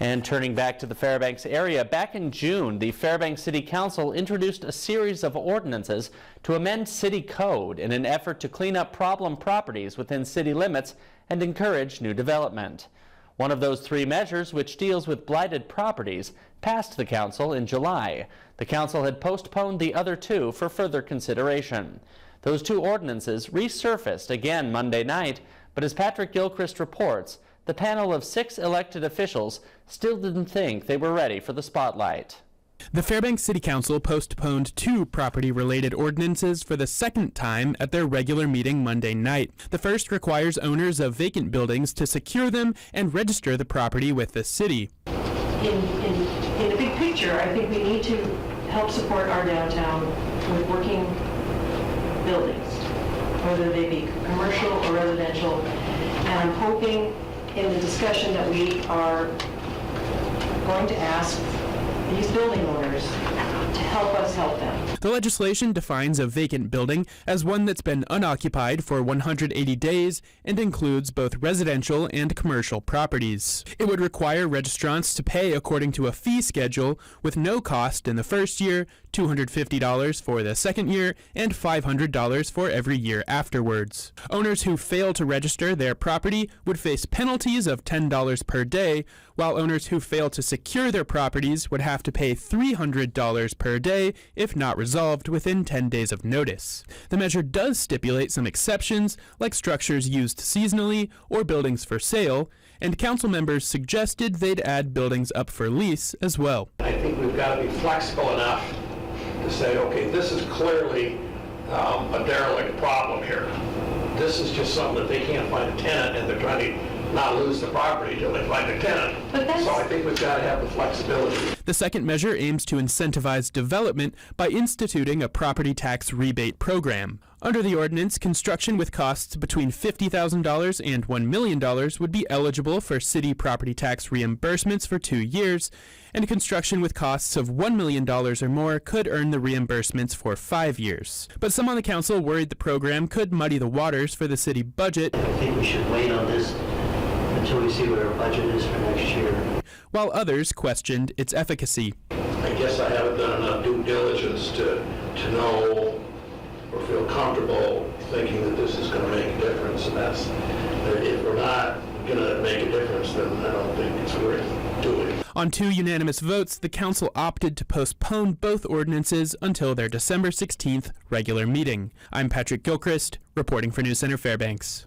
And turning back to the Fairbanks area, back in June, the Fairbanks City Council introduced a series of ordinances to amend city code in an effort to clean up problem properties within city limits and encourage new development. One of those three measures, which deals with blighted properties, passed the council in July. The council had postponed the other two for further consideration. Those two ordinances resurfaced again Monday night, but as Patrick Gilchrist reports, the panel of 6 elected officials still didn't think they were ready for the spotlight. The Fairbanks City Council postponed 2 property-related ordinances for the second time at their regular meeting Monday night. The first requires owners of vacant buildings to secure them and register the property with the city. In the big picture, I think we need to help support our downtown with working buildings, whether they be commercial or residential. And I'm hoping in the discussion that we are going to ask these building owners to help us help them. The legislation defines a vacant building as one that's been unoccupied for 180 days and includes both residential and commercial properties. It would require registrants to pay according to a fee schedule with no cost in the first year, $250 for the second year, and $500 for every year afterwards. Owners who fail to register their property would face penalties of $10 per day, while owners who fail to secure their properties would have to pay $300 per day if not resolved within 10 days of notice. The measure does stipulate some exceptions, like structures used seasonally or buildings for sale, and council members suggested they'd add buildings up for lease as well. I think we've got to be flexible enough to say, okay, this is clearly a derelict problem here. This is just something that they can't find a tenant, and they're trying to not lose the property until they find a tenant. So I think we've got to have the flexibility. The second measure aims to incentivize development by instituting a property tax rebate program. Under the ordinance, construction with costs between $50,000 and $1 million would be eligible for city property tax reimbursements for 2 years, and construction with costs of $1 million or more could earn the reimbursements for 5 years. But some on the council worried the program could muddy the waters for the city budget. I think we should wait on this until we see what our budget is for next year. While others questioned its efficacy. I guess I haven't done enough due diligence to know or feel comfortable thinking that this is going to make a difference, and that's, if we're not going to make a difference, then I don't think it's worth doing. On 2 unanimous votes, the council opted to postpone both ordinances until their December 16th regular meeting. I'm Patrick Gilchrist, reporting for News Center Fairbanks.